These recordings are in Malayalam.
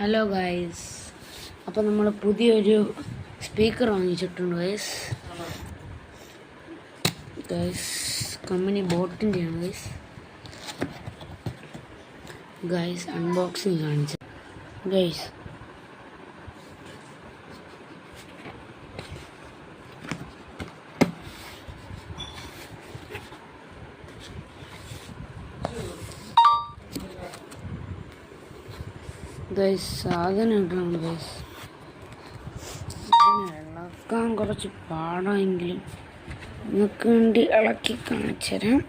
ഹലോ ഗൈസ്, അപ്പോൾ നമ്മൾ പുതിയൊരു സ്പീക്കർ വാങ്ങിച്ചിട്ടുണ്ട് ഗൈസ്. കമ്പനി ബോട്ടിൻ്റെയാണ് ഗൈസ്. അൺബോക്സിങ് കാണിച്ചു ഗൈസ്. സാധനം ഇട്ടാണ് ഗൈസ്. ഇളക്കാൻ കുറച്ച് പാടാമെങ്കിലും നിങ്ങൾക്ക് വേണ്ടി ഇളക്കി കാണിച്ചു തരാം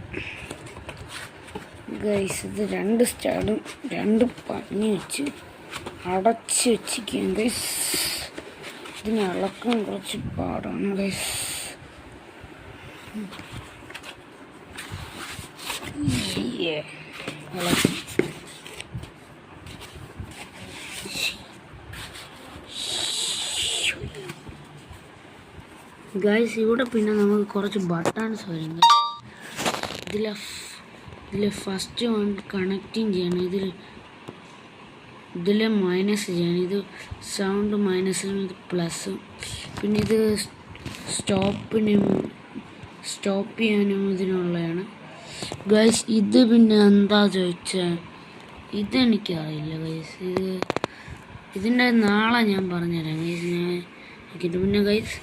ഗൈസ്. ഇത് രണ്ട് സ്റ്റാർഡും രണ്ട് പഞ്ഞി വെച്ച് അടച്ച് വെച്ചിരിക്കുകയും ഗൈസ്. ഇതിന് ഇളക്കാൻ കുറച്ച് പാടാണ് ഗൈസ്. ഇളക്കി ഗൈസ്. ഇവിടെ പിന്നെ നമുക്ക് കുറച്ച് ബട്ടൺസ് വരും. ഇതിൽ ഫസ്റ്റ് കണക്റ്റിങ് ചെയ്യണം. ഇതിൽ മൈനസ് ചെയ്യണം. ഇത് സൗണ്ട് മൈനസും ഇത് പ്ലസ്സും. പിന്നെ ഇത് സ്റ്റോപ്പ് ചെയ്യാനും ഇതിനുള്ളതാണ് ഗൈസ്. ഇത് പിന്നെ എന്താ ചോദിച്ചാൽ ഇതെനിക്കറിയില്ല ഗൈസ്. ഇതിൻ്റെ നാളെ ഞാൻ പറഞ്ഞുതരാം ഗൈസ്. പിന്നെ ഗൈസ്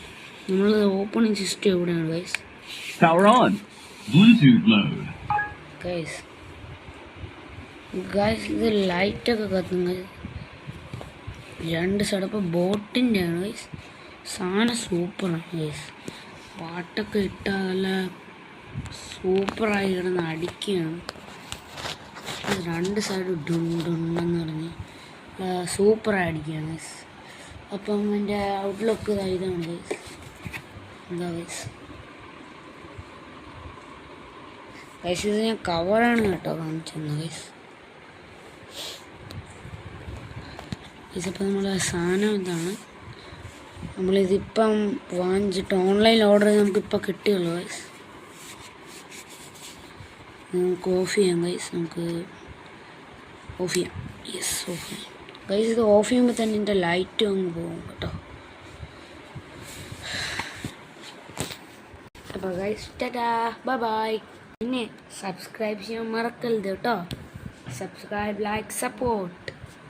നമ്മൾ ഓപ്പണിംഗ് സിസ്റ്റം എവിടെയാണ് guys? Power on. Bluetooth mode. Guys ഇത് ലൈറ്റൊക്കെ കത്തും ഗൈസ്. രണ്ട് സൈഡ്. അപ്പോൾ ബോട്ടിൻ്റെ ആണ് ഗൈസ്. സാധനം സൂപ്പറാണ് ഗൈസ്. പാട്ടൊക്കെ ഇട്ടാൽ നല്ല സൂപ്പറായി കിടന്ന് അടിക്കുകയാണ്. രണ്ട് സൈഡ് ഡുണ്ടെന്ന് പറഞ്ഞ് സൂപ്പറായി അടിക്കുകയാണ് ഗൈസ്. അപ്പം എൻ്റെ ഔട്ട്ലുക്ക് ഇതാണ് ഗൈസ്. എന്താ ഗൈസ്, ഇത് ഞാൻ കവറാണ് കേട്ടോ കാണിച്ചത് ഗൈസ്. ഇതിപ്പോൾ നമ്മളെ സാധനം ഇതാണ്. നമ്മളിതിപ്പം വാങ്ങിച്ചിട്ട് ഓൺലൈൻ ഓർഡർ ചെയ്ത് നമുക്കിപ്പോൾ കിട്ടിയുള്ളൂ ഗൈസ്. നമുക്ക് ഓഫ് ചെയ്യാം ഗൈസ്. നമുക്ക് ഓഫ് ചെയ്യാം. യെസ്, ഓഫ് ചെയ്യാം ഗൈസ്. ഇത് ഓഫ് ചെയ്യുമ്പോൾ തന്നെ എൻ്റെ ലൈറ്റും അങ്ങ് പോകും കേട്ടോ. അപ്പോൾ ഗൈസ് ടാറ്റാ, ബൈ ബൈ. പിന്നെ സബ്സ്ക്രൈബ് ചെയ്യാൻ മറക്കരുത് കേട്ടോ. Subscribe, like, support.